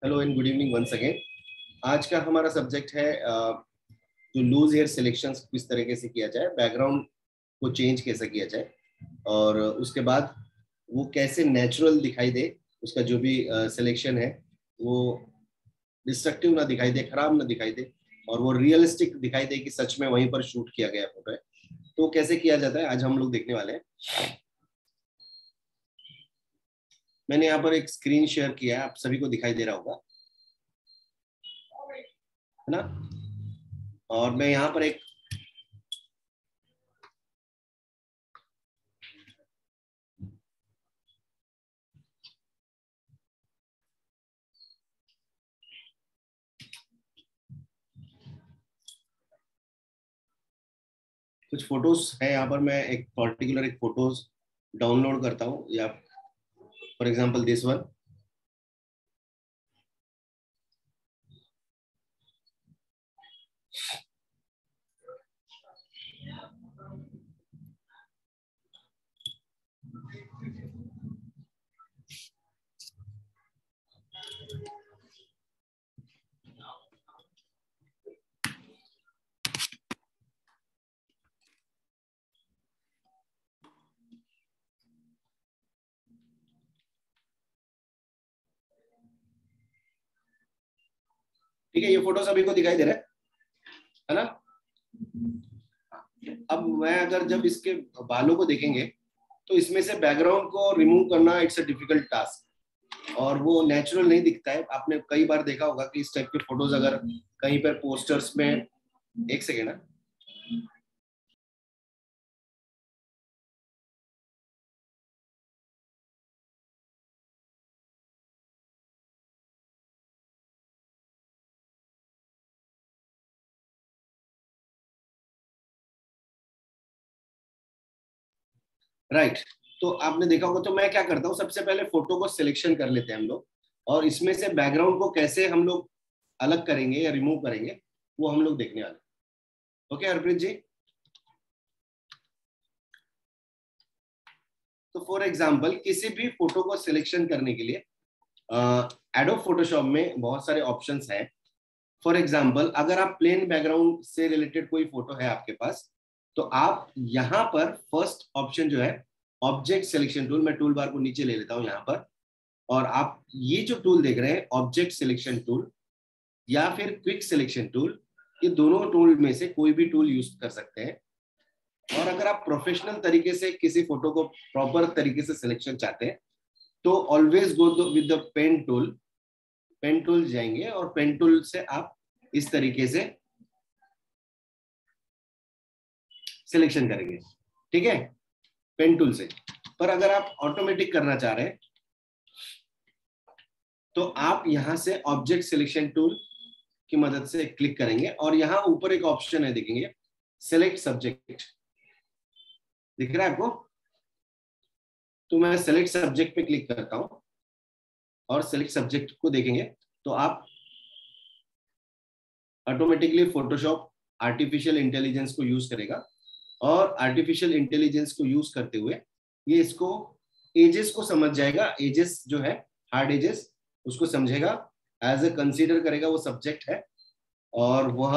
Hello and good evening once again. आज का हमारा सब्जेक्ट है जो लूज हेयर सिलेक्शन किस तरीके से किया जाए, बैकग्राउंड को चेंज कैसे किया जाए और उसके बाद वो कैसे नेचुरल दिखाई दे। उसका जो भी सिलेक्शन है वो डिस्ट्रक्टिव ना दिखाई दे, खराब ना दिखाई दे और वो रियलिस्टिक दिखाई दे कि सच में वहीं पर शूट किया गया फोटो है। तो कैसे किया जाता है आज हम लोग देखने वाले हैं। मैंने यहाँ पर एक स्क्रीन शेयर किया है, आप सभी को दिखाई दे रहा होगा, है ना। और मैं यहाँ पर एक कुछ फोटोज है, यहाँ पर मैं एक पर्टिकुलर एक फोटोज डाउनलोड करता हूँ, या फॉर एग्जांपल दिस वन। ठीक है, ये फोटो सभी को दिखाई दे रहा है ना। अब मैं अगर जब इसके बालों को देखेंगे तो इसमें से बैकग्राउंड को रिमूव करना इट्स अ डिफिकल्ट टास्क और वो नेचुरल नहीं दिखता है। आपने कई बार देखा होगा कि इस टाइप के फोटोज अगर कहीं पर पोस्टर्स में, एक सेकेंड ना, राइट। तो आपने देखा होगा, तो मैं क्या करता हूँ, सबसे पहले फोटो को सिलेक्शन कर लेते हैं हम लोग और इसमें से बैकग्राउंड को कैसे हम लोग अलग करेंगे या रिमूव करेंगे वो हम लोग देखने वाले। ओके हरप्रीत जी। तो फॉर एग्जांपल किसी भी फोटो को सिलेक्शन करने के लिए एडोब फोटोशॉप में बहुत सारे ऑप्शंस हैं। फॉर एग्जांपल अगर आप प्लेन बैकग्राउंड से रिलेटेड कोई फोटो है आपके पास, तो आप यहाँ पर फर्स्ट ऑप्शन जो है ऑब्जेक्ट सिलेक्शन टूल, मैं टूल बार को नीचे ले लेता हूँ यहाँ पर, और आप ये जो टूल देख रहे हैं ऑब्जेक्ट सिलेक्शन टूल या फिर क्विक सिलेक्शन टूल, ये दोनों टूल में से कोई भी टूल यूज कर सकते हैं। और अगर आप प्रोफेशनल तरीके से किसी फोटो को प्रॉपर तरीके से सिलेक्शन चाहते हैं तो always go with the pen tool. Pen tool जाएंगे और पेन टूल से आप इस तरीके से सिलेक्शन करेंगे, ठीक है, पेन टूल से। पर अगर आप ऑटोमेटिक करना चाह रहे हैं तो आप यहां से ऑब्जेक्ट सिलेक्शन टूल की मदद से क्लिक करेंगे और यहां ऊपर एक ऑप्शन है, देखेंगे सेलेक्ट सब्जेक्ट, दिख रहा है आपको। तो मैं सेलेक्ट सब्जेक्ट पे क्लिक करता हूं और सेलेक्ट सब्जेक्ट को देखेंगे तो आप ऑटोमेटिकली फोटोशॉप आर्टिफिशियल इंटेलिजेंस को यूज करेगा और आर्टिफिशियल इंटेलिजेंस को यूज करते हुए ये इसको एजेस को समझ जाएगा। एजेस जो है, हार्ड एजेस, उसको समझेगा, एज ए कंसीडर करेगा वो सब्जेक्ट है और वह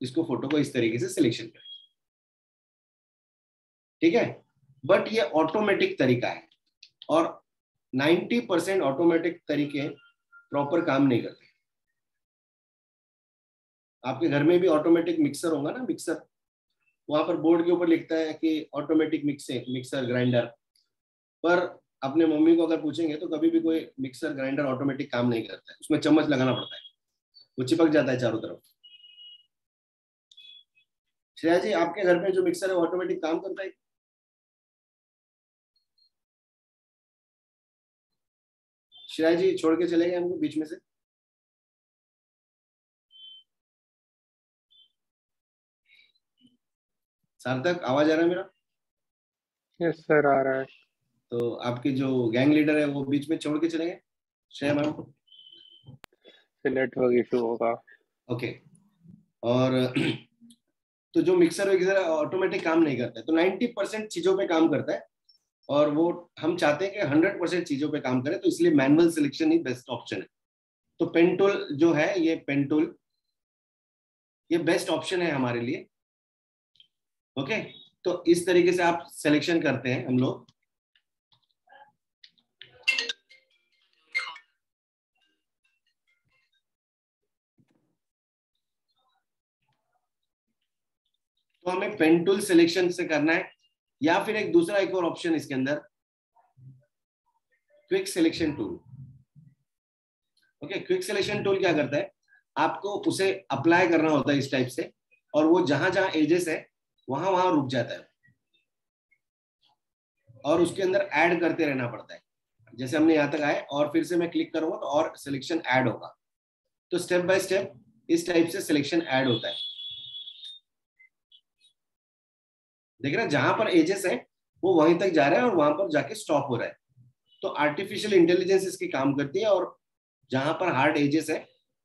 इसको फोटो को इस तरीके से सिलेक्शन करेगा, ठीक है। बट ये ऑटोमेटिक तरीका है और 90% ऑटोमेटिक तरीके प्रॉपर काम नहीं करते। आपके घर में भी ऑटोमेटिक मिक्सर होगा ना, मिक्सर, वहां पर बोर्ड के ऊपर लिखता है कि ऑटोमेटिक मिक्सर ग्राइंडर, पर अपने मम्मी को अगर पूछेंगे तो कभी भी कोई मिक्सर ग्राइंडर ऑटोमेटिक काम नहीं करता है, उसमें चम्मच लगाना पड़ता है, वो चिपक जाता है चारों तरफ। श्रेया जी, आपके घर में जो मिक्सर है वो ऑटोमेटिक काम करता है? श्रेया जी छोड़ के चले गए हमको बीच में से। सार्थक, आवाज आ रहा है मेरा? यस सर, आ रहा है। तो आपके जो गैंग लीडर है वो बीच में छोड़ के चले गए श्रेया मैम को? नेटवर्क इशू होगा। ओके। और तो जो मिक्सर वगैरह ऑटोमेटिक काम नहीं करता है, तो 90% चीजों पे काम करता है और वो हम चाहते हैं कि 100% चीजों पे काम करे, तो इसलिए मैनुअल सिलेक्शन ही बेस्ट ऑप्शन है। तो पेन टूल जो है, ये पेन टूल ये बेस्ट ऑप्शन है हमारे लिए। ओके, तो इस तरीके से आप सिलेक्शन करते हैं हम लोग। तो हमें पेन टूल सिलेक्शन से करना है, या फिर एक दूसरा एक और ऑप्शन इसके अंदर, quick selection tool. Okay, quick selection tool क्या करता है, आपको उसे अप्लाई करना होता है इस टाइप से, और वो जहां जहां एजेस है वहां वहां रुक जाता है, और उसके अंदर ऐड करते रहना पड़ता है। जैसे हमने यहाँ तक आए और फिर से मैं क्लिक करूंगा तो और सिलेक्शन ऐड होगा। तो स्टेप बाय स्टेप इस टाइप से सिलेक्शन ऐड होता है। देख रहे हैं, जहां पर एजेस है वो वहीं तक जा रहा है और वहां पर जाके स्टॉप हो रहा है। तो आर्टिफिशियल इंटेलिजेंस इसकी काम करती है, और जहां पर हार्ड एजेस है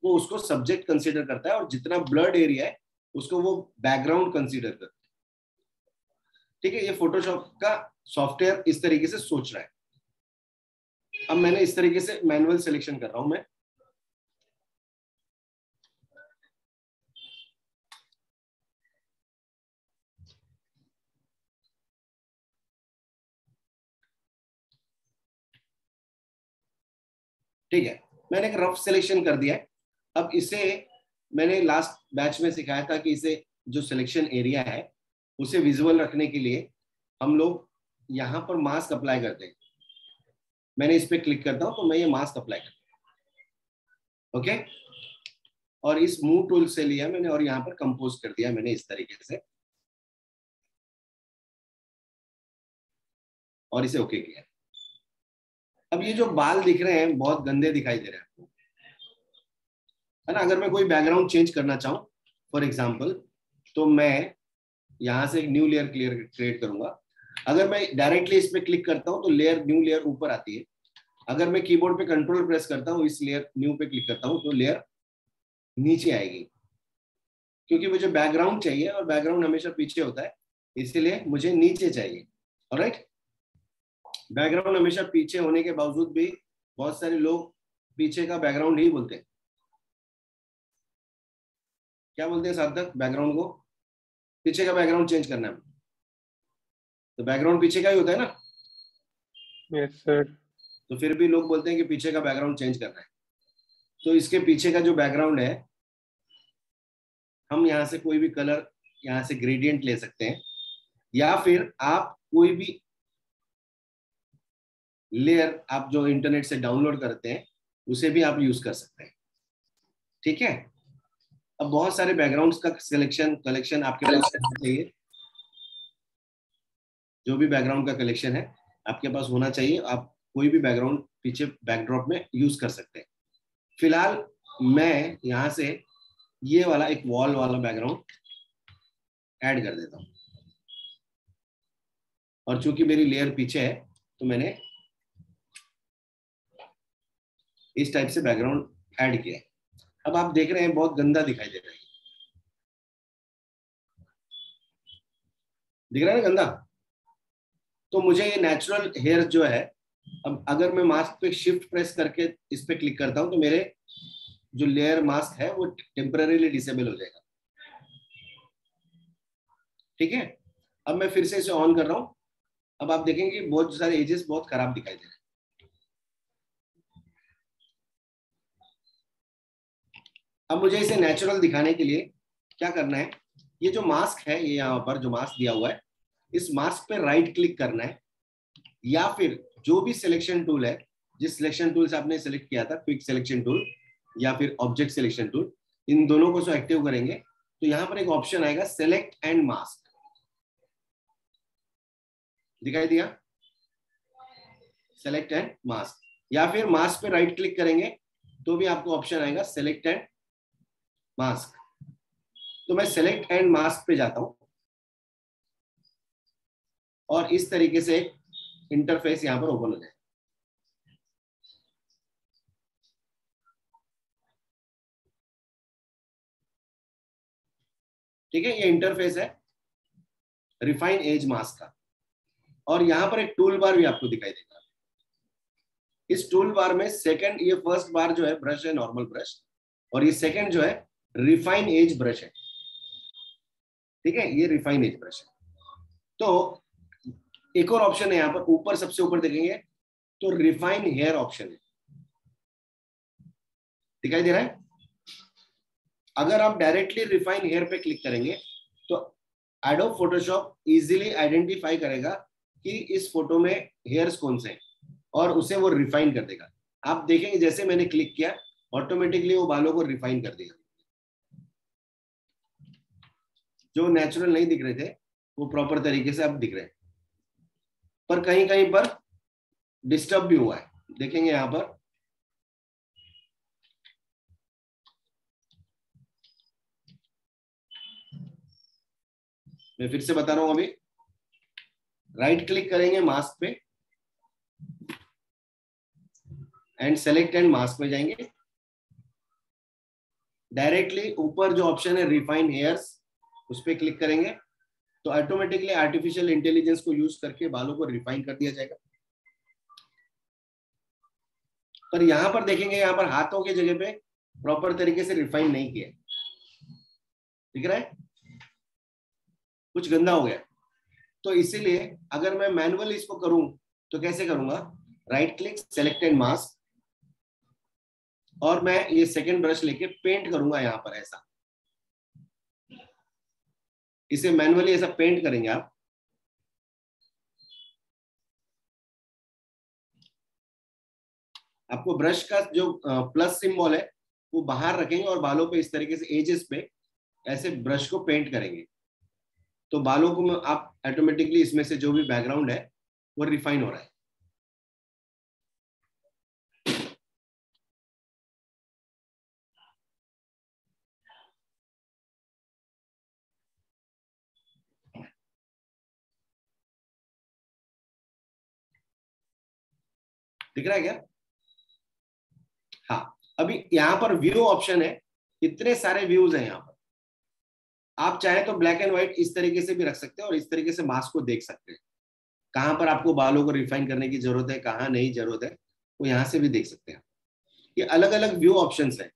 वो उसको सब्जेक्ट कंसीडर करता है, और जितना ब्लर्ड एरिया है उसको वो बैकग्राउंड कंसीडर करता है। ठीक है, ये फोटोशॉप का सॉफ्टवेयर इस तरीके से सोच रहा है। अब मैंने इस तरीके से मैनुअल सिलेक्शन कर रहा हूं मैं। ठीक है, मैंने एक रफ सिलेक्शन कर दिया है। अब इसे मैंने लास्ट बैच में सिखाया था कि इसे जो सिलेक्शन एरिया है उसे विजुअल रखने के लिए हम लोग यहाँ पर मास्क अप्लाई करते हैं। मैंने इस पे क्लिक करता हूँ तो मैं ये मास्क अप्लाई करता हूँ। ओके, और इस मूव टूल से लिया मैंने और यहाँ पर कंपोज कर दिया मैंने इस तरीके से, और इसे ओके किया। अब ये जो बाल दिख रहे हैं बहुत गंदे दिखाई दे रहे हैं आपको, है ना। अगर मैं कोई बैकग्राउंड चेंज करना चाहूँ फॉर एग्जाम्पल, तो मैं यहाँ से एक न्यू लेयर क्रिएट करूंगा। अगर मैं डायरेक्टली इस पे क्लिक करता हूँ तो लेयर न्यू लेयर ऊपर आती है। अगर मैं कीबोर्ड पे कंट्रोल प्रेस करता हूँ, इस लेयर न्यू पे क्लिक करता हूँ तो लेयर नीचे आएगी, क्योंकि मुझे बैकग्राउंड चाहिए और बैकग्राउंड हमेशा पीछे होता है, इसीलिए मुझे नीचे चाहिए। ऑलराइट, बैकग्राउंड हमेशा पीछे होने के बावजूद भी बहुत सारे लोग पीछे का बैकग्राउंड ही बोलते हैं। क्या बोलते हैं सार्थक? बैकग्राउंड को पीछे का बैकग्राउंड चेंज करना है, तो बैकग्राउंड पीछे का ही होता है ना। Yes sir. तो फिर भी लोग बोलते हैं कि पीछे का बैकग्राउंड चेंज करना है। तो इसके पीछे का जो बैकग्राउंड है, हम यहाँ से कोई भी कलर, यहाँ से ग्रेडियंट ले सकते हैं, या फिर आप कोई भी लेयर आप जो इंटरनेट से डाउनलोड करते हैं उसे भी आप यूज कर सकते हैं। ठीक है, अब बहुत सारे बैकग्राउंड्स का सिलेक्शन कलेक्शन आपके पास होना चाहिए। जो भी बैकग्राउंड का कलेक्शन है आपके पास होना चाहिए। आप कोई भी बैकग्राउंड पीछे बैकड्रॉप में यूज कर सकते हैं। फिलहाल मैं यहाँ से ये वाला एक वॉल वाला बैकग्राउंड ऐड कर देता हूँ, और चूंकि मेरी लेयर पीछे है तो मैंने इस टाइप से बैकग्राउंड ऐड किया है। अब आप देख रहे हैं बहुत गंदा दिखाई दे रहा है, दिख रहा है ना गंदा। तो मुझे ये नेचुरल हेयर जो है, अब अगर मैं मास्क पे शिफ्ट प्रेस करके इस पे क्लिक करता हूं तो मेरे जो लेयर मास्क है वो टेम्पररीली डिसेबल हो जाएगा। ठीक है, अब मैं फिर से इसे ऑन कर रहा हूं। अब आप देखेंगे कि बहुत सारे एजेस बहुत खराब दिखाई दे रहे हैं। अब मुझे इसे नेचुरल दिखाने के लिए क्या करना है, ये जो मास्क है, ये यहाँ पर जो मास्क दिया हुआ है, इस मास्क पे राइट क्लिक करना है, या फिर जो भी सिलेक्शन टूल है, जिस सिलेक्शन टूल से आपने सिलेक्ट किया था, क्विक सिलेक्शन टूल या फिर ऑब्जेक्ट सिलेक्शन टूल, इन दोनों को एक्टिव करेंगे तो यहाँ पर एक ऑप्शन आएगा सेलेक्ट एंड मास्क, दिखाई दिया, सेलेक्ट एंड मास्क। या फिर मास्क पे राइट क्लिक करेंगे तो भी आपको ऑप्शन आएगा सेलेक्ट एंड मास्क। तो मैं सेलेक्ट एंड मास्क पे जाता हूं और इस तरीके से इंटरफेस यहां पर ओपन हो जाए। ठीक है, ये इंटरफेस है रिफाइन एज मास्क का, और यहां पर एक टूल बार भी आपको दिखाई देगा। इस टूल बार में सेकंड, ये फर्स्ट बार जो है ब्रश है नॉर्मल ब्रश, और ये सेकंड जो है रिफाइन एज ब्रश है। ठीक है, ये रिफाइन एज ब्रश है। तो एक और ऑप्शन है यहाँ पर, ऊपर सबसे ऊपर देखेंगे तो रिफाइन हेयर ऑप्शन है, दिखाई दे रहा है। अगर आप डायरेक्टली रिफाइन हेयर पे क्लिक करेंगे तो एडोब फोटोशॉप इजीली आइडेंटिफाई करेगा कि इस फोटो में हेयर्स कौन से हैं और उसे वो रिफाइन कर देगा। आप देखेंगे जैसे मैंने क्लिक किया ऑटोमेटिकली वो बालों को रिफाइन कर देगा। जो नेचुरल नहीं दिख रहे थे वो प्रॉपर तरीके से अब दिख रहे हैं, पर कहीं कहीं पर डिस्टर्ब भी हुआ है। देखेंगे यहां पर मैं फिर से बता रहा हूं, अभी राइट क्लिक करेंगे मास्क पे एंड सेलेक्ट एंड मास्क में जाएंगे। डायरेक्टली ऊपर जो ऑप्शन है रिफाइन हेयर्स उस पर क्लिक करेंगे तो ऑटोमेटिकली आर्टिफिशियल इंटेलिजेंस को यूज करके बालों को रिफाइन कर दिया जाएगा। पर यहां पर देखेंगे, यहां पर हाथों की जगह पे प्रॉपर तरीके से रिफाइन नहीं किया, दिख रहा है कुछ गंदा हो गया। तो इसीलिए अगर मैं मैनुअली इसको करूं तो कैसे करूंगा, right click select and mask, और मैं ये सेकंड ब्रश लेके पेंट करूंगा यहां पर ऐसा, इसे मैनुअली ऐसा पेंट करेंगे आप। आपको ब्रश का जो प्लस सिंबल है वो बाहर रखेंगे और बालों पे इस तरीके से एजेस पे ऐसे ब्रश को पेंट करेंगे तो बालों को आप ऑटोमेटिकली इसमें से जो भी बैकग्राउंड है वो रिफाइन हो रहा है। दिख रहा है क्या? हाँ, अभी यहाँ पर व्यू ऑप्शन है, इतने सारे व्यूज हैं यहाँ पर। आप चाहे तो ब्लैक एंड व्हाइट इस तरीके से भी रख सकते हैं और इस तरीके से मास्क को देख सकते हैं, कहां पर आपको बालों को रिफाइन करने की जरूरत है, कहां नहीं जरूरत है, वो यहां से भी देख सकते हैं। ये अलग अलग व्यू ऑप्शंस है।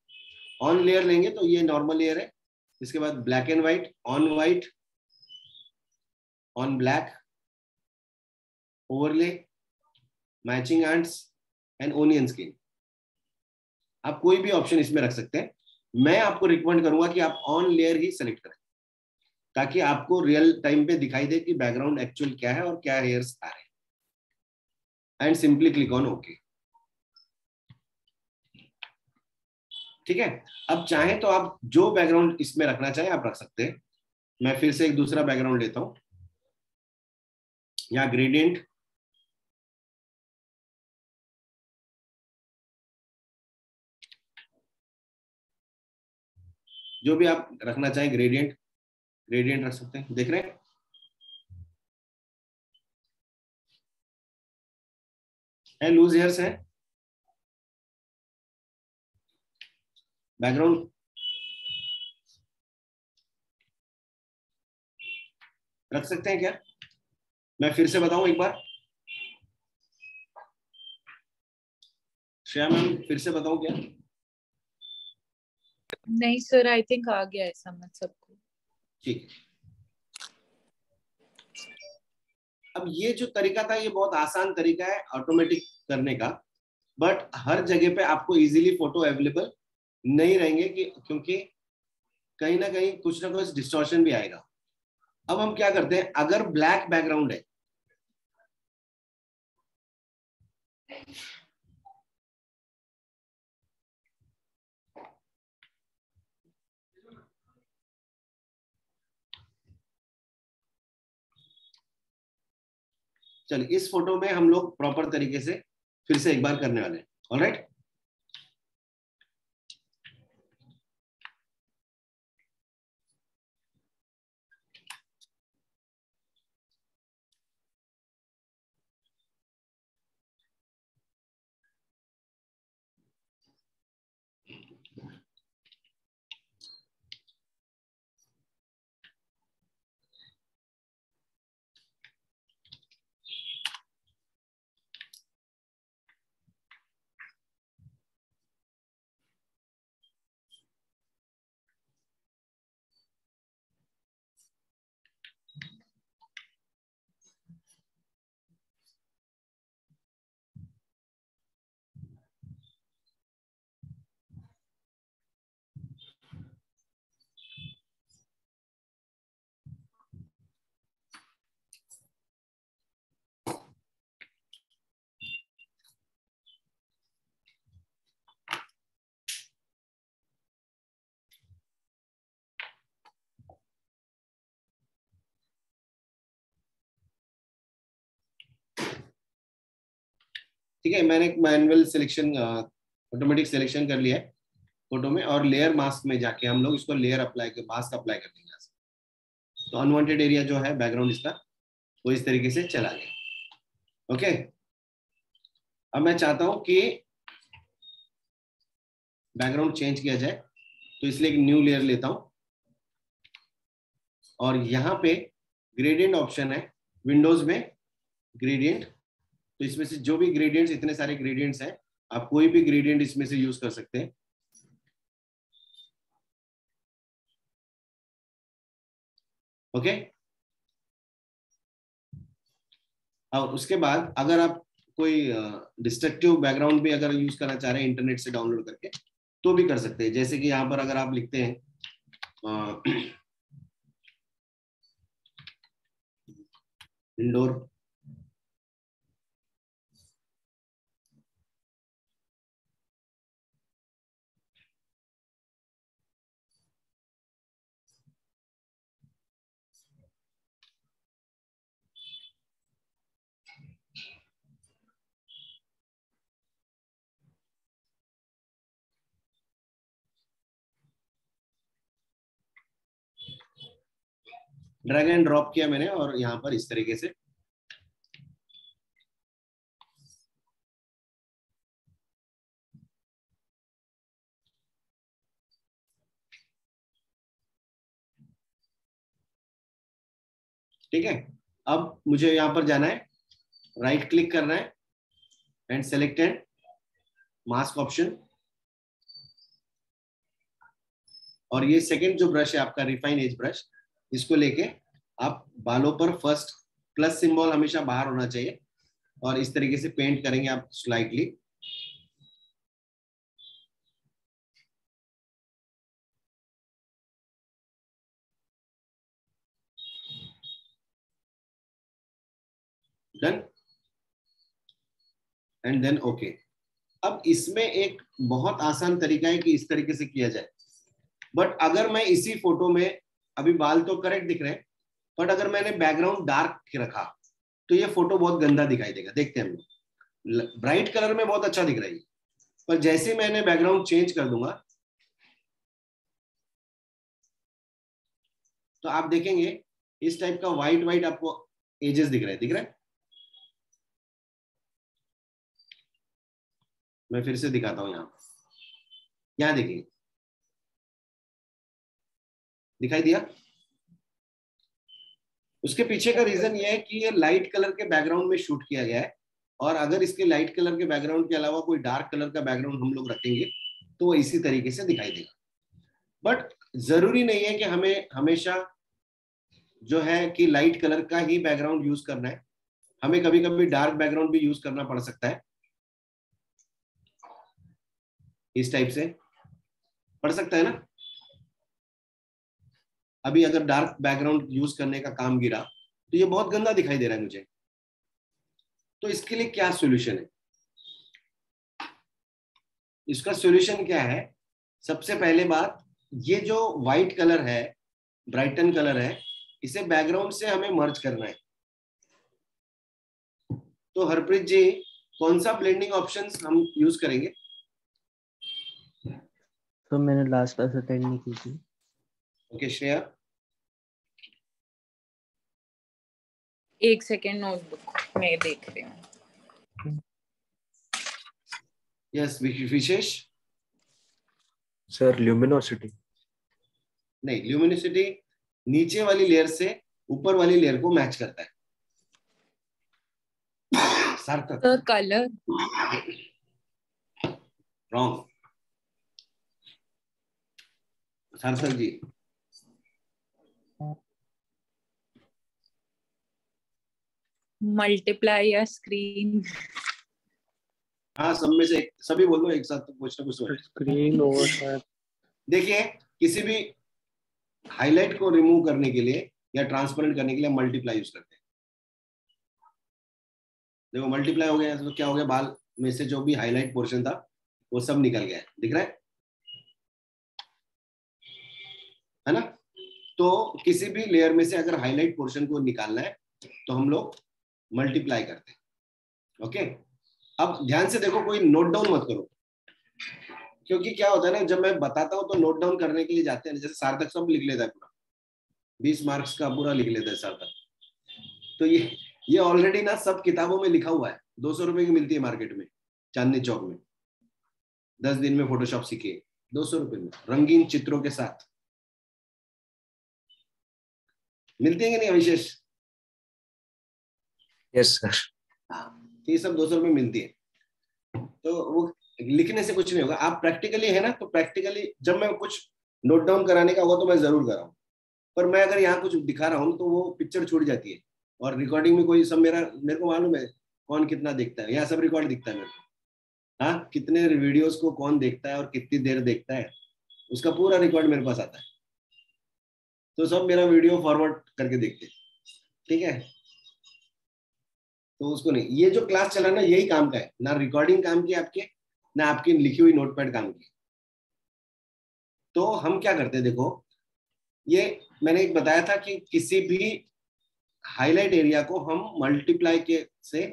ऑन लेयर लेंगे तो ये नॉर्मल लेयर है, इसके बाद black and white, on black, overlay, matching ends and onion skin. आप कोई भी ऑप्शन इसमें रख सकते हैं। मैं आपको रिकमेंड करूंगा कि आप ऑन लेयर ही सेलेक्ट करें ताकि आपको रियल टाइम पे दिखाई दे कि बैकग्राउंड एक्चुअल क्या है और क्या हेयर्स आ रहे हैं, and simply click on okay. ठीक है, अब चाहे तो आप जो बैकग्राउंड इसमें रखना चाहे आप रख सकते हैं। मैं फिर से एक दूसरा बैकग्राउंड लेता हूं, या ग्रेडियंट, जो भी आप रखना चाहें, ग्रेडियंट रख सकते हैं। देख रहे हैं लूज हेयर्स है, बैकग्राउंड रख सकते हैं क्या? मैं फिर से बताऊं एक बार, श्रेया मैम फिर से बताऊं क्या? नहीं सर, आई थिंक आ गया है समझ सबको। ठीक है, अब ये जो तरीका था ये बहुत आसान तरीका है ऑटोमेटिक करने का, बट हर जगह पे आपको इजीली फोटो अवेलेबल नहीं रहेंगे क्योंकि कहीं ना कहीं कुछ ना कुछ डिस्टॉर्शन भी आएगा। अब हम क्या करते हैं, अगर ब्लैक बैकग्राउंड है चलिए इस फोटो में हम लोग प्रॉपर तरीके से फिर से एक बार करने वाले हैं। ऑलराइट, ठीक है, मैंने मैनुअल सिलेक्शन, ऑटोमेटिक सिलेक्शन कर लिया है फोटो में, और लेयर मास्क में जाके हम लोग इसको लेयर अप्लाई कर, मास्क अप्लाई कर देंगे। तो अनवांटेड एरिया जो है बैकग्राउंड इसका, वो इस तरीके से चला गया। ओके, अब मैं चाहता हूं कि बैकग्राउंड चेंज किया जाए, तो इसलिए एक न्यू लेयर लेता हूं, और यहाँ पे ग्रेडियंट ऑप्शन है विंडोज में, ग्रेडियंट। तो इसमें से जो भी ग्रेडियंट्स, इतने सारे ग्रेडियंट्स हैं, आप कोई भी ग्रेडियंट इसमें से यूज कर सकते हैं। ओके, और उसके बाद अगर आप कोई डिस्ट्रक्टिव बैकग्राउंड भी अगर यूज करना चाह रहे हैं इंटरनेट से डाउनलोड करके, तो भी कर सकते हैं। जैसे कि यहाँ पर अगर आप लिखते हैं इंडोर, ड्रैग एंड ड्रॉप किया मैंने, और यहाँ पर इस तरीके से ठीक है। अब मुझे यहाँ पर जाना है, राइट क्लिक करना है एंड सेलेक्टेड मास्क ऑप्शन, और ये सेकंड जो ब्रश है आपका रिफाइन एज ब्रश, इसको लेके आप बालों पर फर्स्ट प्लस सिंबल हमेशा बाहर होना चाहिए, और इस तरीके से पेंट करेंगे आप slightly. Done and then okay. अब इसमें एक बहुत आसान तरीका है कि इस तरीके से किया जाए, बट अगर मैं इसी फोटो में, अभी बाल तो करेक्ट दिख रहे हैं, बट अगर मैंने बैकग्राउंड डार्क रखा तो ये फोटो बहुत गंदा दिखाई देगा। देखते हैं हम लोग, ब्राइट कलर में बहुत अच्छा दिख रहा है, पर जैसे मैंने बैकग्राउंड चेंज कर दूंगा तो आप देखेंगे इस टाइप का व्हाइट व्हाइट आपको एजेस दिख रहे हैं। मैं फिर से दिखाता हूं, यहाँ देखिए, दिखाई दिया। उसके पीछे का रीजन ये है कि ये लाइट कलर के बैकग्राउंड में शूट किया गया है, और अगर इसके लाइट कलर के बैकग्राउंड के अलावा कोई डार्क कलर का बैकग्राउंड हम लोग रखेंगे तो वो इसी तरीके से दिखाई देगा। बट जरूरी नहीं है कि हमें हमेशा जो है कि लाइट कलर का ही बैकग्राउंड यूज करना है, हमें कभी कभी डार्क बैकग्राउंड भी यूज करना पड़ सकता है। इस टाइप से पड़ सकता है ना। अभी अगर डार्क बैकग्राउंड यूज करने का काम गिरा तो ये बहुत गंदा दिखाई दे रहा है मुझे। तो इसके लिए क्या सॉल्यूशन है? इसका सॉल्यूशन क्या है? सबसे पहले बात, ये जो व्हाइट कलर है, ब्राइटन कलर है, इसे बैकग्राउंड से हमें मर्ज करना है। तो हरप्रीत जी, कौन सा ब्लेंडिंग ऑप्शंस हम यूज करेंगे? तो मैंने लास्ट क्लास अटेंड नहीं की थी। ओके श्रेया। एक सेकेंड, नोटबुक में देख रही हूँ। यस विशेष। Sir luminosity. नहीं, ल्यूमिनोसिटी नीचे वाली लेयर से ऊपर वाली लेयर को मैच करता है। सार्थक। Sir colour. Wrong. Sarthak ji. Multiply या स्क्रीन। हाँ, सब में से सभी बोल दो एक साथ, तो कुछ ना कुछ हो। स्क्रीन ओवर शायद। देखिए, किसी भी हाईलाइट को रिमूव करने के लिए या ट्रांसपेरेंट करने के लिए मल्टीप्लाई यूज करते हैं। देखो मल्टीप्लाई हो गया तो क्या हो गया, बाल में से जो भी हाईलाइट पोर्शन था वो सब निकल गया, दिख रहा है ना। तो किसी भी लेयर में से अगर हाईलाइट पोर्शन को निकालना है तो हम लोग मल्टीप्लाई करते हैं। ओके, अब ध्यान से देखो, कोई नोट डाउन मत करो, क्योंकि क्या होता है ना, जब मैं बताता हूँ तो नोट डाउन करने के लिए जाते हैं, जैसे सार्थक सब लिख लेता है पूरा, 20 मार्क्स का पूरा लिख लेता है सार्थक। तो ये ऑलरेडी ना सब किताबों में लिखा हुआ है। 200 रुपए की मिलती है मार्केट में, चांदनी चौक में, 10 दिन में फोटोशॉप सीखिए, 200 रुपए में रंगीन चित्रों के साथ मिलते हैं कि नहीं विशेष? Yes sir. हाँ, ये सब 200 रुपए मिलती है। तो वो लिखने से कुछ नहीं होगा, आप प्रैक्टिकली है ना, तो प्रैक्टिकली जब मैं कुछ नोट डाउन कराने का होगा तो मैं जरूर कराऊं, पर मैं अगर यहाँ कुछ दिखा रहा हूँ तो वो पिक्चर छूट जाती है, और रिकॉर्डिंग में कोई सब मेरे को मालूम है कौन कितना देखता है, यहाँ सब रिकॉर्ड दिखता है मेरे को। हाँ, कितने वीडियोस को कौन देखता है और कितनी देर देखता है, उसका पूरा रिकॉर्ड मेरे पास आता है। तो सब मेरा वीडियो फॉरवर्ड करके देखते हैं, ठीक है। तो उसको नहीं, ये जो क्लास चला ना यही काम का है, ना रिकॉर्डिंग काम की आपके, ना आपकी लिखी हुई नोटपैड काम की। तो हम क्या करते हैं, देखो ये मैंने एक बताया था कि किसी भी हाईलाइट एरिया को हम मल्टीप्लाई के से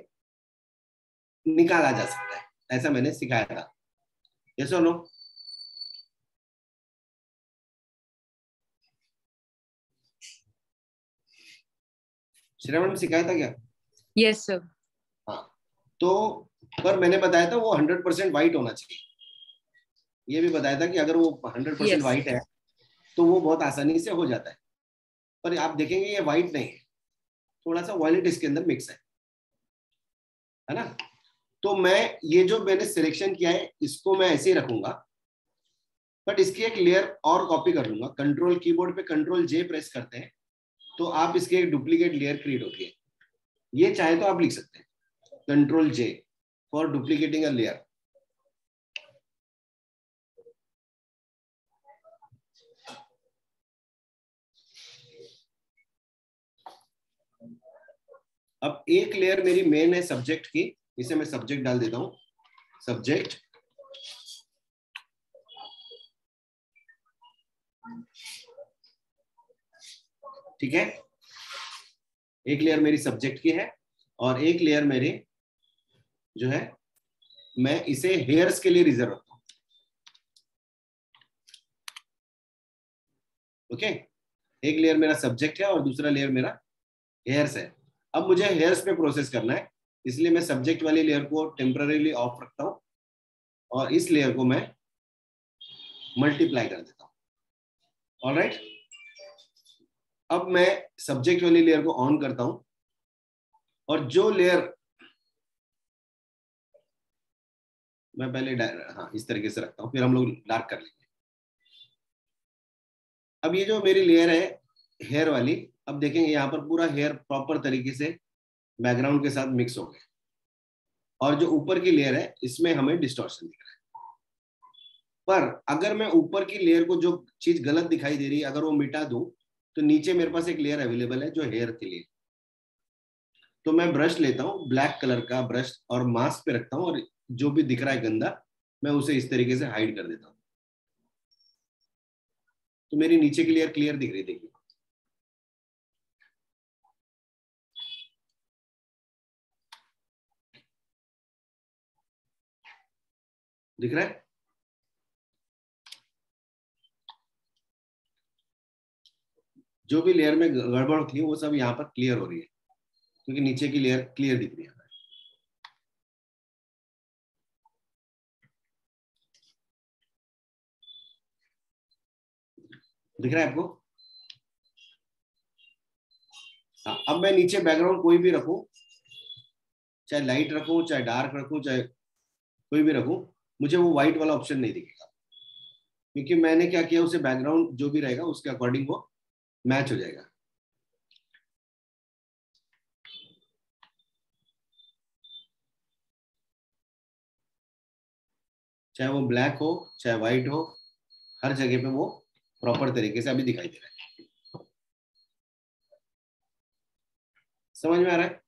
निकाला जा सकता है, ऐसा मैंने सिखाया था। यस और नो? श्रवण सिखाया था क्या? Yes sir. हाँ, तो पर मैंने बताया था वो 100% वाइट होना चाहिए। ये भी बताया था कि अगर वो 100% वाइट है तो वो बहुत आसानी से हो जाता है, पर आप देखेंगे ये वाइट नहीं है, थोड़ा सा वॉयलेट इसके अंदर मिक्स है ना। तो मैं ये जो मैंने सिलेक्शन किया है इसको मैं ऐसे ही रखूंगा, बट इसकी एक लेयर और कॉपी कर लूंगा। कंट्रोल कीबोर्ड पे कंट्रोल जे प्रेस करते हैं तो आप इसके एक डुप्लीकेट लेयर क्रिएट होती है। ये चाहे तो आप लिख सकते हैं control J for duplicating a layer. अब एक लेयर मेरी मेन है सब्जेक्ट की, इसे मैं सब्जेक्ट डाल देता हूं, सब्जेक्ट। ठीक है, एक लेयर मेरी सब्जेक्ट की है और एक लेयर मेरी जो है मैं इसे हेयर्स के लिए रिजर्व रखता हूं। ओके, एक लेयर मेरा सब्जेक्ट है और दूसरा लेयर मेरा हेयर्स है। अब मुझे हेयर्स पे प्रोसेस करना है, इसलिए मैं सब्जेक्ट वाली लेयर को टेम्पररीली ऑफ रखता हूं और इस लेयर को मैं मल्टीप्लाई कर देता हूं। ऑलराइट, अब मैं सब्जेक्ट वाली लेयर को ऑन करता हूं और जो लेयर मैं पहले हाँ इस तरीके से रखता हूं, फिर हम लोग डार्क कर लेंगे। अब ये जो मेरी लेयर है हेयर वाली, अब देखेंगे यहाँ पर पूरा हेयर प्रॉपर तरीके से बैकग्राउंड के साथ मिक्स हो गया, और जो ऊपर की लेयर है इसमें हमें डिस्टॉर्शन दिख रहा है। पर अगर मैं ऊपर की लेयर को जो चीज गलत दिखाई दे रही है अगर वो मिटा दूं तो नीचे मेरे पास एक लेयर अवेलेबल है जो हेयर के लिए। तो मैं ब्रश लेता हूँ, ब्लैक कलर का ब्रश, और मास्क पे रखता हूँ और जो भी दिख रहा है गंदा मैं उसे इस तरीके से हाइड कर देता हूँ। तो मेरी नीचे की लेयर क्लियर दिख रही, देखिए। दिख रहा है? जो भी लेयर में गड़बड़ थी वो सब यहाँ पर क्लियर हो रही है, क्योंकि नीचे की लेयर क्लियर दिख रही है। दिख रहा है आपको? हाँ, अब मैं नीचे बैकग्राउंड कोई भी रखूं, चाहे लाइट रखूं चाहे डार्क रखूं चाहे कोई भी रखूं, मुझे वो व्हाइट वाला ऑप्शन नहीं दिखेगा, क्योंकि मैंने क्या किया, उसे बैकग्राउंड जो भी रहेगा उसके अकॉर्डिंग वो मैच हो जाएगा। चाहे वो ब्लैक हो चाहे व्हाइट हो, हर जगह पे वो प्रॉपर तरीके से अभी दिखाई दे रहा है। समझ में आ रहा है?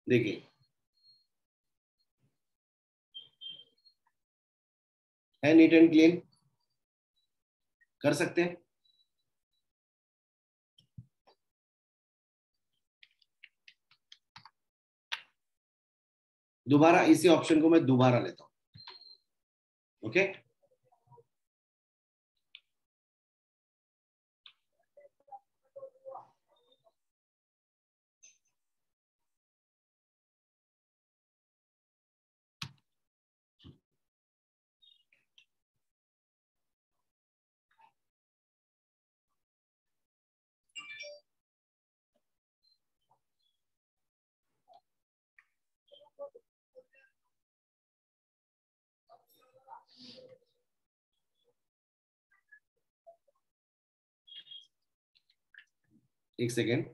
देखिए, है नीट एंड क्लीन, कर सकते हैं। दोबारा इसी ऑप्शन को मैं दोबारा लेता हूं। ओके, एक सेकेंड।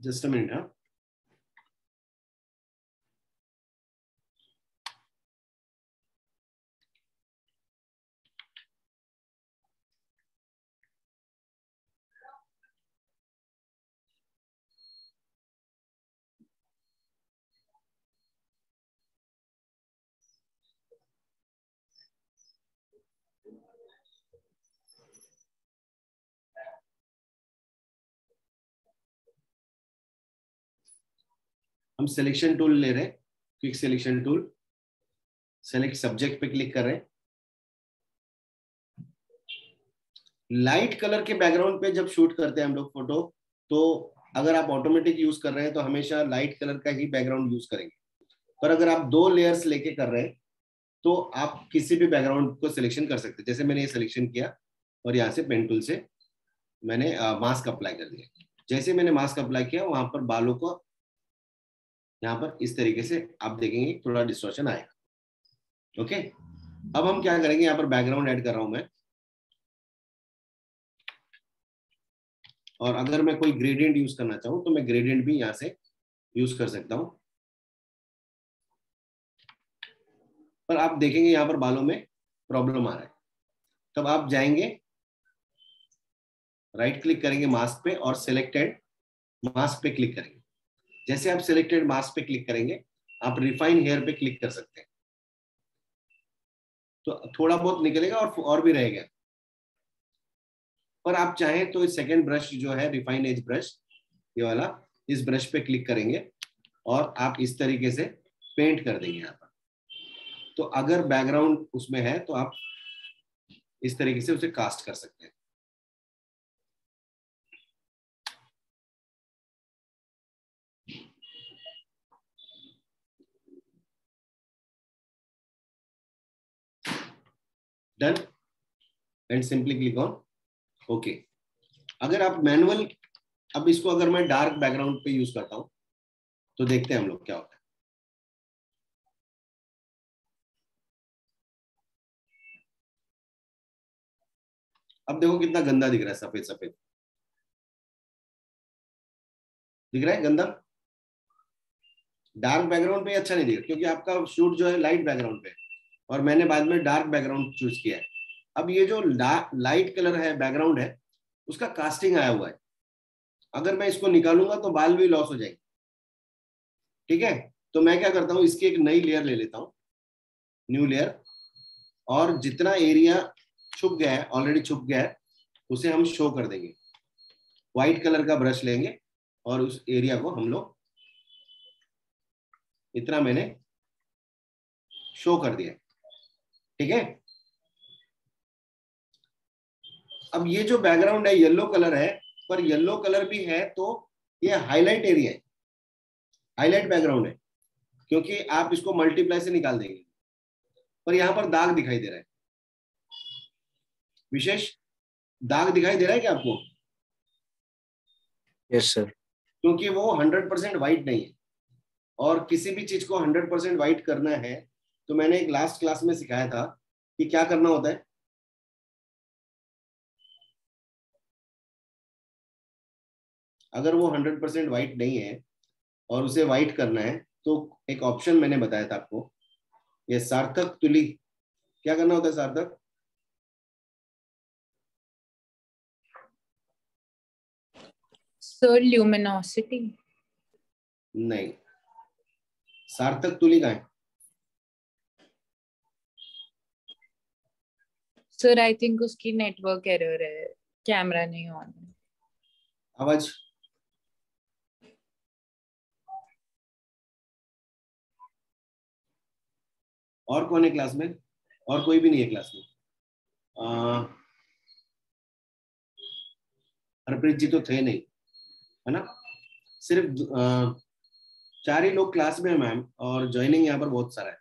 Just a minute. हाँ, हम सिलेक्शन टूल ले रहे हैं, quick selection tool. Select subject पे क्लिक कर रहे हैं। लाइट कलर के बैकग्राउंड पे जब शूट करते हैं हम लोग फोटो, तो अगर आप ऑटोमेटिक यूज कर रहे हैं तो हमेशा लाइट कलर का ही बैकग्राउंड यूज करेंगे। पर अगर आप 2 लेयर्स लेके कर रहे हैं तो आप किसी भी बैकग्राउंड को सिलेक्शन कर सकते हैं। जैसे मैंने ये सिलेक्शन किया और यहाँ से पेन टूल से मैंने मास्क अप्लाई कर दिया। जैसे मैंने मास्क अप्लाई किया वहां पर बालों को यहाँ पर इस तरीके से आप देखेंगे थोड़ा डिस्टॉर्शन आएगा। ओके, अब हम क्या करेंगे, यहाँ पर बैकग्राउंड ऐड कर रहा हूं मैं। और अगर मैं कोई ग्रेडियंट यूज करना चाहूँ तो मैं ग्रेडियंट भी यहाँ से यूज कर सकता हूँ। पर आप देखेंगे यहाँ पर बालों में प्रॉब्लम आ रहा है। तब आप जाएंगे, राइट क्लिक करेंगे मास्क पे और सिलेक्टेड मास्क पे क्लिक करेंगे। जैसे आप सिलेक्टेड मास्क पे क्लिक करेंगे आप रिफाइन हेयर पे क्लिक कर सकते हैं, तो थोड़ा बहुत निकलेगा और भी रहेगा। पर आप चाहें तो सेकेंड ब्रश जो है रिफाइन एज ब्रश, ये वाला, इस ब्रश पे क्लिक करेंगे और आप इस तरीके से पेंट कर देंगे यहाँ पर। तो अगर बैकग्राउंड उसमें है तो आप इस तरीके से उसे कास्ट कर सकते हैं। Done and simply click on okay. अगर आप मैनुअल, अब इसको अगर मैं डार्क बैकग्राउंड पे यूज करता हूं तो देखते हैं हम लोग क्या होता है। अब देखो कितना गंदा दिख रहा है, सफेद सफेद दिख रहा है, गंदा। डार्क बैकग्राउंड पे अच्छा नहीं दिख रहा क्योंकि आपका शूट जो है लाइट बैकग्राउंड पे और मैंने बाद में डार्क बैकग्राउंड चूज किया है। अब ये जो लाइट कलर है बैकग्राउंड है उसका कास्टिंग आया हुआ है। अगर मैं इसको निकालूंगा तो बाल भी लॉस हो जाएंगे। ठीक है, तो मैं क्या करता हूँ, इसकी एक नई लेयर ले लेता हूँ, न्यू लेयर, और जितना एरिया छुप गया है, ऑलरेडी छुप गया है, उसे हम शो कर देंगे। व्हाइट कलर का ब्रश लेंगे और उस एरिया को हम लोग इतना मैंने शो कर दिया। ठीक है, अब ये जो बैकग्राउंड है येलो कलर है, पर येलो कलर भी है तो ये हाईलाइट एरिया है, हाईलाइट बैकग्राउंड है, क्योंकि आप इसको मल्टीप्लाई से निकाल देंगे, पर यहाँ पर दाग दिखाई दे रहा है। विशेष, दाग दिखाई दे रहा है क्या आपको? Yes sir. क्योंकि वो 100% व्हाइट नहीं है, और किसी भी चीज को 100% व्हाइट करना है तो मैंने एक लास्ट क्लास में सिखाया था कि क्या करना होता है। अगर वो 100% व्हाइट नहीं है और उसे व्हाइट करना है तो एक ऑप्शन मैंने बताया था आपको, ये सार्थक तुली। क्या करना होता है सार्थक? Sir luminosity. नहीं, सार्थक तुली का है। सर आई थिंक उसकी नेटवर्क एरर है, कैमरा नहीं ऑन है। आवाज। और कौन है क्लास में? और कोई भी नहीं है क्लास में? हरप्रीत जी तो थे नहीं, है ना? सिर्फ 4 ही लोग क्लास में है मैम, और ज्वाइनिंग यहाँ पर बहुत सारा है।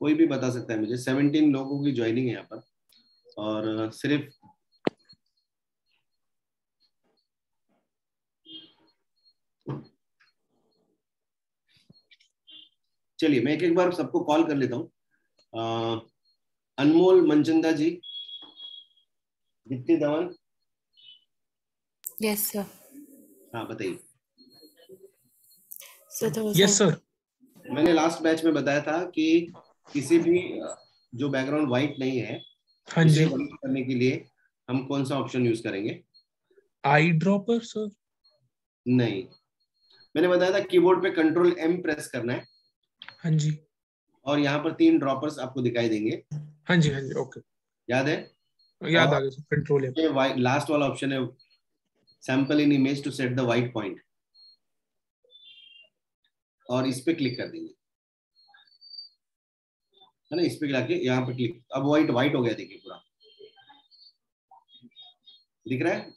कोई भी बता सकता है मुझे, 17 लोगों की ज्वाइनिंग है यहाँ पर, और सिर्फ चलिए मैं एक बार सबको कॉल कर लेता हूँ। अनमोल मनचंदा जी, दीप्ति धवन। Yes sir. हाँ बताइए। Yes sir. मैंने लास्ट बैच में बताया था कि किसी भी जो बैकग्राउंड व्हाइट नहीं है, हाँ उसे जी, व्हाइट करने के लिए हम कौन सा ऑप्शन यूज करेंगे? Eye dropper sir. नहीं, मैंने बताया था कीबोर्ड पे कंट्रोल M प्रेस करना है, हाँ जी, और यहाँ पर 3 ड्रॉपर्स आपको दिखाई देंगे। हाँ जी, हाँ जी, ओके, याद है? याद आ और गया सर, कंट्रोल है। ये लास्ट वाला ऑप्शन है, sample in image to set the white point, और इस पे क्लिक कर देंगे, है ना? इस पे लाके यहाँ पे क्लिक, अब व्हाइट हो गया, देखिए पूरा दिख रहा है।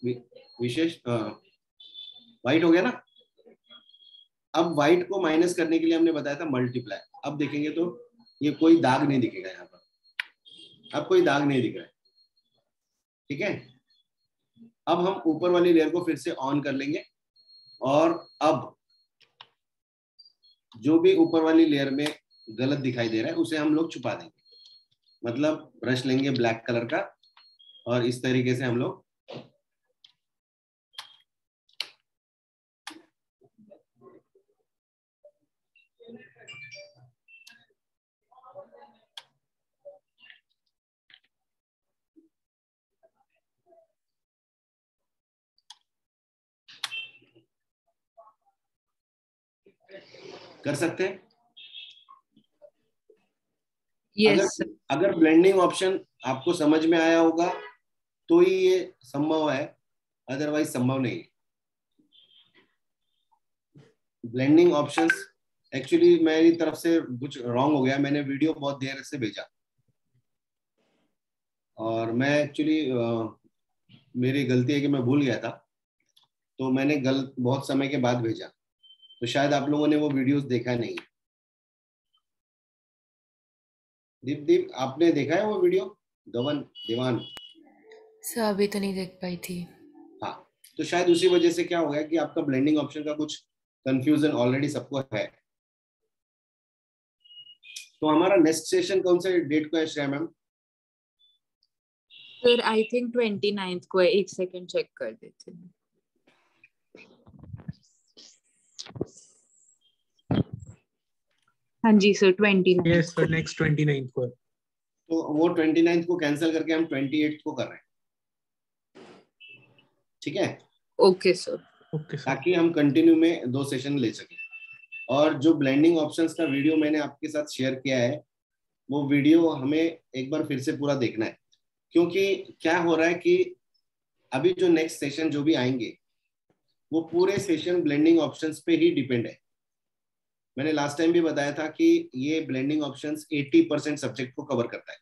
विशेष व्हाइट हो गया ना। अब व्हाइट को माइनस करने के लिए हमने बताया था मल्टीप्लाई। अब देखेंगे तो ये कोई दाग नहीं दिखेगा यहाँ पर, अब कोई दाग नहीं दिख रहा है, ठीक है? अब हम ऊपर वाली लेयर को फिर से ऑन कर लेंगे, और अब जो भी ऊपर वाली लेयर में गलत दिखाई दे रहा है उसे हम लोग छुपा देंगे। मतलब ब्रश लेंगे ब्लैक कलर का, और इस तरीके से हम लोग कर सकते हैं। यस अगर ब्लेंडिंग ऑप्शन आपको समझ में आया होगा तो ही ये संभव है, अदरवाइज संभव नहीं है। ब्लेंडिंग ऑप्शंस एक्चुअली मेरी तरफ से कुछ रॉन्ग हो गया, मैंने वीडियो बहुत देर से भेजा, और मैं एक्चुअली मेरी गलती है कि मैं भूल गया था, तो मैंने गलत बहुत समय के बाद भेजा, तो शायद आप लोगों ने वो वीडियोस देखा नहीं। दीप आपने देखा है वो वीडियो? गवन दीवान सर अभी तो नहीं देख पाई थी। हाँ, तो शायद उसी वजह से क्या हो गया कि आपका ब्लेंडिंग ऑप्शन का कुछ कंफ्यूजन ऑलरेडी सबको है। तो हमारा नेक्स्ट सेशन कौन से डेट को है Shreya ma'am? Sir I think 29th को है, एक सेकंड चेक कर देते हैं। हाँ जी sir, 29th। Yes sir, next 29th को है। तो वो 29th को कैंसिल करके हम 28th को कर रहे हैं, ठीक है? Okay sir. Okay sir. ताकि हम कंटिन्यू में 2 सेशन ले सकें। और जो ब्लेंडिंग ऑप्शंस का वीडियो मैंने आपके साथ शेयर किया है, वो वीडियो हमें एक बार फिर से पूरा देखना है, क्योंकि क्या हो रहा है कि अभी जो नेक्स्ट सेशन जो भी आएंगे वो पूरे सेशन ब्लेंडिंग ऑप्शंस पे ही डिपेंड है। मैंने लास्ट टाइम भी बताया था कि ये ब्लेंडिंग ऑप्शंस 80% सब्जेक्ट को कवर करता है।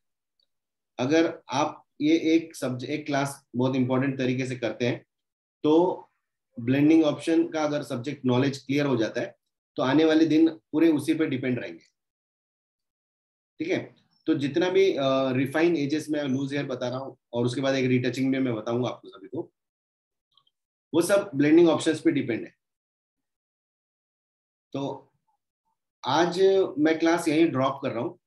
अगर आप ये एक क्लास बहुत इंपॉर्टेंट तरीके से करते हैं तो ब्लेंडिंग ऑप्शन का अगर सब्जेक्ट नॉलेज क्लियर हो जाता है तो आने वाले दिन पूरे उसी पे डिपेंड रहेंगे। ठीक है, तो जितना भी रिफाइन एजेस में लूज हेयर बता रहा हूँ और उसके बाद एक रिटचिंग में मैं बताऊंगा आपको सभी को, वो सब ब्लेंडिंग ऑप्शंस पे डिपेंड है। तो आज मैं क्लास यहीं ड्रॉप कर रहा हूँ,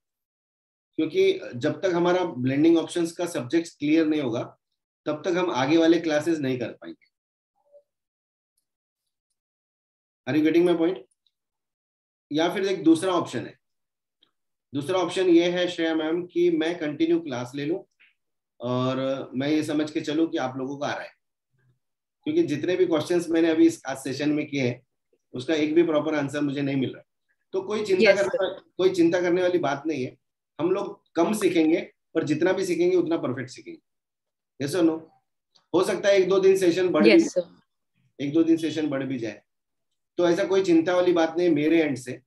क्योंकि जब तक हमारा ब्लेंडिंग ऑप्शंस का सब्जेक्ट क्लियर नहीं होगा तब तक हम आगे वाले क्लासेस नहीं कर पाएंगे। Are you getting my point? या फिर एक दूसरा ऑप्शन है, दूसरा ऑप्शन ये है श्रेया मैम कि मैं कंटिन्यू क्लास ले लूं और मैं ये समझ के चलूं कि आप लोगों को आ रहा है, क्योंकि जितने भी क्वेश्चंस मैंने अभी आज सेशन में किए हैं उसका एक भी प्रॉपर आंसर मुझे नहीं मिल रहा। तो कोई चिंता करने वाली बात नहीं है। हम लोग कम सीखेंगे पर जितना भी सीखेंगे उतना परफेक्ट सीखेंगे। यस और नो? हो सकता है एक दो दिन सेशन बढ़ भी जाए, तो ऐसा कोई चिंता वाली बात नहीं मेरे एंड से।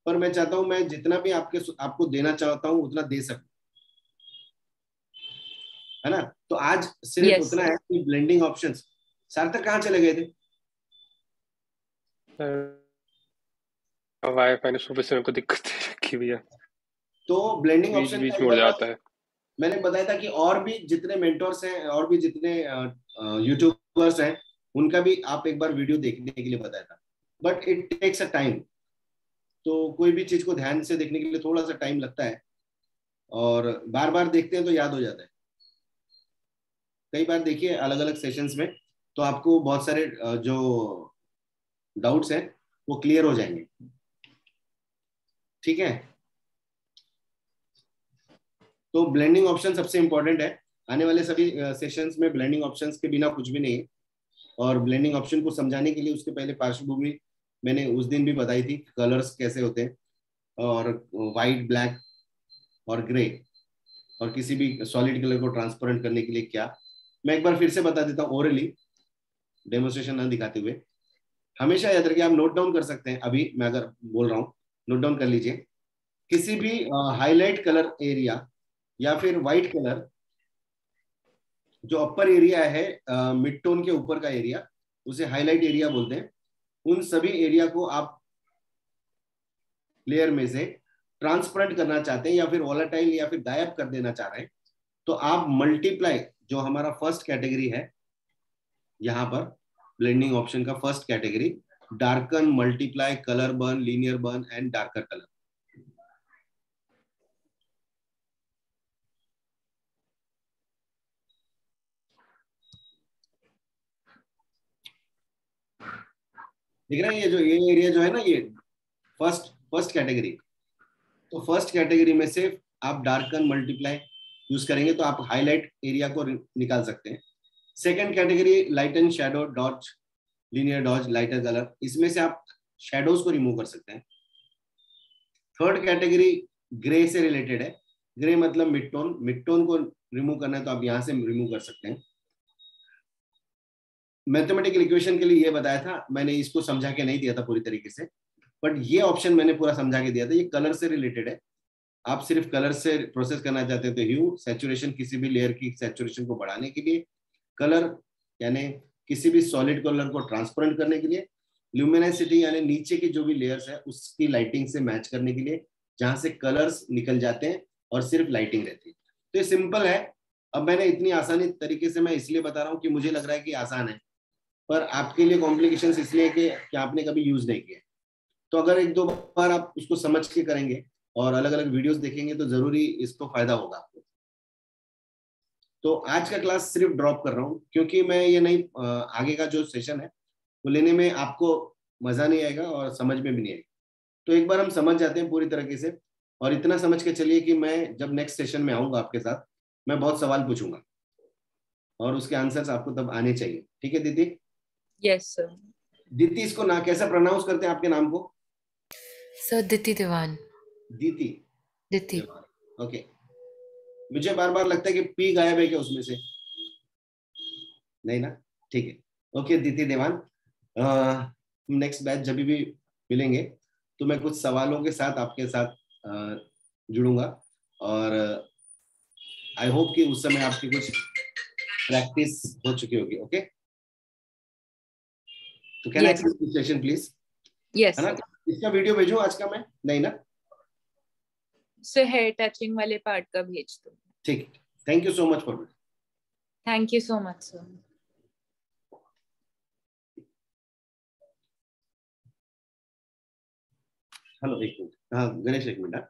पर मैं चाहता हूं मैं जितना भी आपको देना चाहता हूं उतना दे सकूं, है ना? तो आज सिर्फ उतना है कि ब्लेंडिंग ऑप्शंस। सार्थक कहाँ चले गए थे? वाईफाई ने सुबह से मेरे को दिक्कत रखी हुई है, तो ब्लेंडिंग ऑप्शन बीच में उड़ जाता है। मैंने बताया था कि और भी जितने मेंटोर्स हैं और भी जितने यूट्यूबर्स हैं उनका भी आप एक बार वीडियो देखने के लिए बताया था, but it takes a time. तो कोई भी चीज को ध्यान से देखने के लिए थोड़ा सा टाइम लगता है और बार बार देखते हैं तो याद हो जाता है। कई बार देखिए अलग अलग सेशंस में तो आपको बहुत सारे जो डाउट्स हैं वो क्लियर हो जाएंगे। ठीक है, तो ब्लेंडिंग ऑप्शन सबसे इंपॉर्टेंट है। आने वाले सभी सेशंस में ब्लेंडिंग ऑप्शंस के बिना कुछ भी नहीं है। और ब्लेंडिंग ऑप्शन को समझाने के लिए उसके पहले पार्श्वभूमि मैंने उस दिन भी बताई थी, कलर्स कैसे होते हैं और वाइट, ब्लैक और ग्रे, और किसी भी सॉलिड कलर को ट्रांसपेरेंट करने के लिए क्या। मैं एक बार फिर से बता देता हूँ ओरली, डेमोन्स्ट्रेशन ना दिखाते हुए। हमेशा याद रखिए, आप नोट डाउन कर सकते हैं। अभी मैं अगर बोल रहा हूँ नोट डाउन कर लीजिए। किसी भी हाईलाइट कलर एरिया या फिर व्हाइट कलर, जो अपर एरिया है मिड टोन के ऊपर का एरिया, उसे हाईलाइट एरिया बोलते हैं। उन सभी एरिया को आप लेयर में से ट्रांसपेरेंट करना चाहते हैं या फिर वॉलेटाइल या फिर गायब कर देना चाह रहे हैं, तो आप मल्टीप्लाई, जो हमारा फर्स्ट कैटेगरी है यहाँ पर ब्लेंडिंग ऑप्शन का first category, darken, multiply, colour burn, linear burn and darker colour. दिख रहा है ये एरिया जो है ना, ये फर्स्ट कैटेगरी। तो फर्स्ट कैटेगरी में से आप डार्कन, मल्टीप्लाई यूज करेंगे तो आप हाईलाइट एरिया को निकाल सकते हैं। Second category lighten, shadow, dodge, linear dodge, lighter colour, इसमें से आप शैडोज को रिमूव कर सकते हैं। थर्ड कैटेगरी ग्रे से रिलेटेड है। ग्रे मतलब मिड टोन को रिमूव करना है तो आप यहां से रिमूव कर सकते हैं। मैथमेटिकल इक्वेशन के लिए ये बताया था मैंने, इसको समझा के नहीं दिया था पूरी तरीके से, बट ये ऑप्शन मैंने पूरा समझा के दिया था। ये कलर से रिलेटेड है। आप सिर्फ कलर से प्रोसेस करना चाहते हैं तो ह्यू, सैचुरेशन, किसी भी लेयर की सैचुरेशन को बढ़ाने के लिए, कलर यानी किसी भी सॉलिड कलर को ट्रांसपेरेंट करने के लिए, ल्यूमिनेसिटी यानी नीचे की जो भी लेयर्स है उसकी लाइटिंग से मैच करने के लिए, जहां से कलर्स निकल जाते हैं और सिर्फ लाइटिंग रहती है। तो ये सिंपल है। अब मैंने इतनी आसानी तरीके से मैं इसलिए बता रहा हूँ कि मुझे लग रहा है कि आसान है, पर आपके लिए कॉम्प्लिकेशंस इसलिए कि आपने कभी यूज नहीं किया। तो अगर एक दो बार आप उसको समझ के करेंगे और अलग अलग वीडियोस देखेंगे तो जरूरी इसको फायदा होगा आपको। तो आज का क्लास सिर्फ ड्रॉप कर रहा हूँ क्योंकि मैं ये नहीं, आगे का जो सेशन है वो लेने में आपको मजा नहीं आएगा और समझ में भी नहीं आएगा। तो एक बार हम समझ जाते हैं पूरी तरीके से, और इतना समझ के चलिए कि मैं जब नेक्स्ट सेशन में आऊंगा आपके साथ, मैं बहुत सवाल पूछूंगा और उसके आंसर्स आपको तब आने चाहिए। ठीक है दीदी? Yes sir. दीदी, इसको ना कैसा प्रोनाउंस करते हैं आपके नाम को? सर दिति दीवान। दिति। ओके। मुझे बार बार लगता है कि पी गायब है क्या उसमें से? नहीं ना? ठीक है, ओके दीति देवान। नेक्स्ट बैच जब भी मिलेंगे तो मैं कुछ सवालों के साथ आपके साथ जुड़ूंगा और आई होप कि उस समय आपकी कुछ प्रैक्टिस हो चुकी होगी। ओके, तो can I session please? Yes है ना? इसका वीडियो भेजूं आज का मैं? नहीं ना? सो हेयर टचिंग वाले पार्ट का भेज दो। ठीक, thank you so much for it. Thank you so much sir. Hello, एक मिनट। हाँ गणेश, एक मिनट।